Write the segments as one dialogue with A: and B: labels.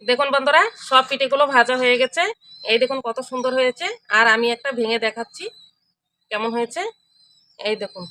A: দেখুন বন্ধুরা, সব পিঠেগুলো ভাজা হয়ে গেছে। এই দেখুন কত সুন্দর হয়েছে। আর আমি একটা ভেঙে দেখাচ্ছি কেমন হয়েছে। এই দেখুন,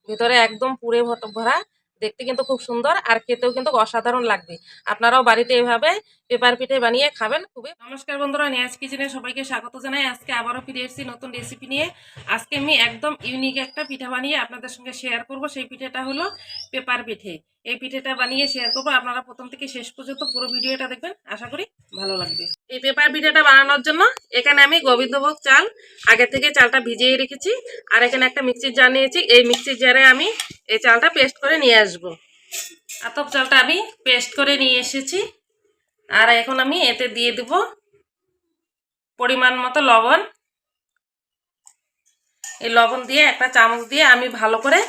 A: ভিতরে একদম পুরে ভরা, দেখতে কিন্তু খুব সুন্দর আর খেতেও কিন্তু অসাধারণ লাগবে। আপনারাও বাড়িতে এভাবে পেপার পিঠে বানিয়ে খাবেন। খুবই নমস্কার বন্ধুরা, নিয়াজ কিচেনে সবাইকে স্বাগত জানাই। আজকে আবারও ফিরে এসেছি নতুন রেসিপি নিয়ে। আজকে আমি একদম ইউনিক একটা পিঠা বানিয়ে আপনাদের সঙ্গে শেয়ার করব। সেই পিঠেটা হলো পেপার পিঠে। এই পিঠেটা বানিয়ে শেয়ার করবো। আপনারা প্রথম থেকে শেষ পর্যন্ত পুরো ভিডিওটা দেখবেন, আশা করি ভালো লাগবে। এই পেপার পিঠেটা বানানোর জন্য এখানে আমি গোবিন্দভোগ চাল আগে থেকে চালটা ভিজিয়ে রেখেছি। আর এখানে একটা মিক্সির জার নিয়েছি। এই মিক্সির জারে আমি এই চালটা পেস্ট করে নিয়ে আসবো। আতপ চালটা আমি পেস্ট করে নিয়ে এসেছি। আর এখন আমি এতে দিয়ে দেব পরিমাণ মতো লবণ। এই লবণ দিয়ে একটা চামচ দিয়ে আমি ভালো করে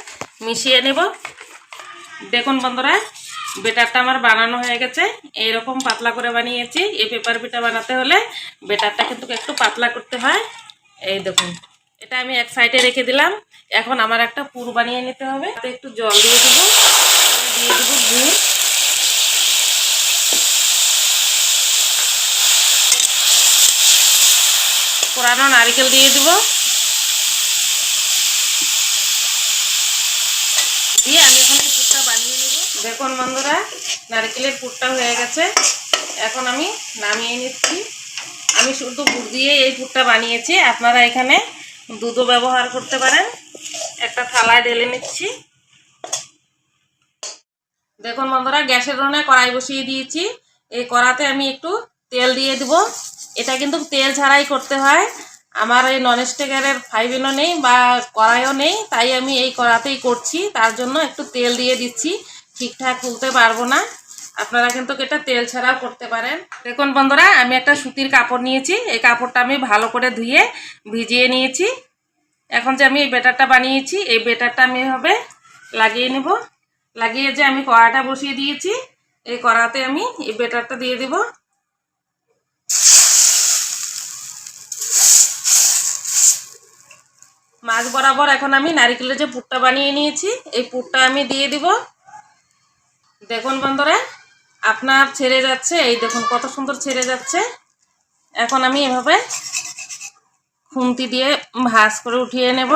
A: মিশিয়ে নেব। দেখুন বন্ধুরা, বেটারটা আমার বানানো হয়ে গেছে। এইরকম পাতলা করে বানিয়েছি। এই পেপার পিঠা বানাতে হলে বেটারটা কিন্তু একটু পাতলা করতে হয়। এই দেখুন, এটা আমি এক সাইডে রেখে দিলাম। এখন আমার একটা পুর বানিয়ে নিতে হবে। একটু জল দিয়ে দেবো, দিয়ে দেবো গুড়, কোরানো নারকেল দিয়ে দেবো, দিয়ে আমি এখন এই পুরটা বানিয়ে নেব। দেখুন বন্ধুরা, নারকেলের পুরটা হয়ে গেছে। এখন আমি নামিয়ে নিচ্ছি। আমি শুধু গুড় দিয়ে এই পুরটা বানিয়েছি। আপনারা এখানে দুধও ব্যবহার করতে পারেন। একটা থালায় ঢেলে নিচ্ছি। দেখুন বন্ধুরা, গ্যাসের উনুনে কড়াই বসিয়ে দিয়েছি। এই কড়াতে আমি একটু তেল দিয়ে দেব। এটা কিন্তু তেল ছাড়াই করতে হয়। আমার এই ননস্টিকের ফাইভেনও নেই বা কড়াইও নেই, তাই আমি এই কড়াতেই করছি। তার জন্য একটু তেল দিয়ে দিচ্ছি। ঠিকঠাক তুলতে পারবো না। আপনারা কিন্তু এটা তেল ছাড়াও করতে পারেন। দেখুন বন্ধুরা, আমি একটা সুতির কাপড় নিয়েছি। এই কাপড়টা আমি ভালো করে ধুয়ে ভিজিয়ে নিয়েছি। এখন যে আমি এই বেটারটা বানিয়েছি, এই বেটারটা আমি এভাবে লাগিয়ে নেব। লাগিয়ে যে আমি কড়াটা বসিয়ে দিয়েছি, এই কড়াতে আমি এই বেটারটা দিয়ে দেব। মাঝ বরাবর এখন আমি নারকেলের যে পুরটা বানিয়ে নিয়েছি, এই পুরটা আমি দিয়ে দিব। দেখুন বন্ধুরা, আপনার ছেড়ে যাচ্ছে। এই দেখুন কত সুন্দর ছেড়ে যাচ্ছে। এখন আমি এভাবে খুন্তি দিয়ে ভাঁজ করে উঠিয়ে নেব।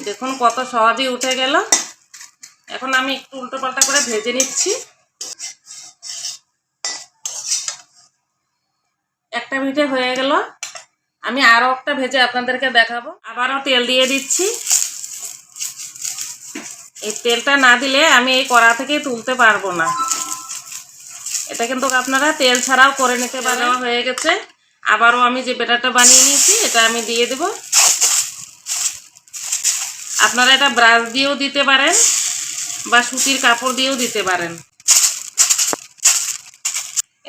A: দেখুন কত সহজেই উঠে গেল। এখন আমি একটু উল্টো পাল্টা করে ভেজে নিচ্ছি। একটা পিঠে হয়ে গেল। আমি আরও একটা ভেজে আপনাদেরকে দেখাবো। আবারও তেল দিয়ে দিচ্ছি। এই তেলটা না দিলে আমি এই কড়া থেকে তুলতে পারবো না। এটা কিন্তু আপনারা তেল ছাড়াও করে নিতে পারেন। হয়ে গেছে। আবারও আমি যে বেটারটা বানিয়ে নিয়েছি, এটা আমি দিয়ে দেব। আপনারা এটা ব্রাশ দিয়েও দিতে পারেন বা সুতির কাপড় দিয়েও দিতে পারেন।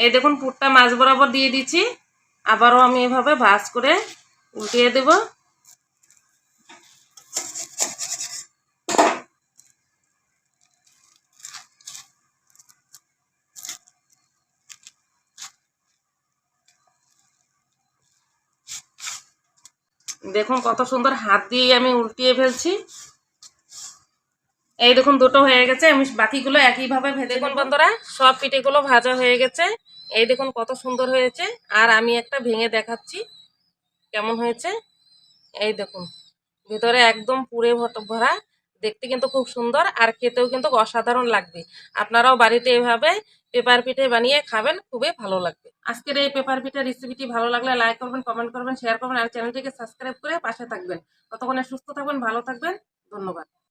A: এই দেখুন, পুরটা মাঝ বরাবর দিয়ে দিচ্ছি। আবারও আমি এভাবে ভাঁজ করে উল্টিয়ে দেব। দেখুন কত সুন্দর হাত দিয়ে আমি উল্টিয়ে ফেলছি। এই দেখুন দুটো হয়ে গেছে। আমি বাকিগুলো একইভাবে ভেজে। দেখুন বন্ধুরা, সব পিঠেগুলো ভাজা হয়ে গেছে। এই দেখুন কত সুন্দর হয়েছে। আর আমি একটা ভেঙে দেখাচ্ছি কেমন হয়েছে। এই দেখুন, ভিতরে একদম পুরে ভরা, দেখতে কিন্তু খুব সুন্দর আর খেতেও কিন্তু অসাধারণ লাগবে। আপনারাও বাড়িতে এভাবে পেপার পিঠে বানিয়ে খাবেন, খুবই ভালো লাগবে। আজকের এই পেপার পিঠে রেসিপিটি ভালো লাগলে লাইক করবেন, কমেন্ট করবেন, শেয়ার করবেন আর চ্যানেলটিকে সাবস্ক্রাইব করে পাশে থাকবেন। ততক্ষণে সুস্থ থাকবেন, ভালো থাকবেন। ধন্যবাদ।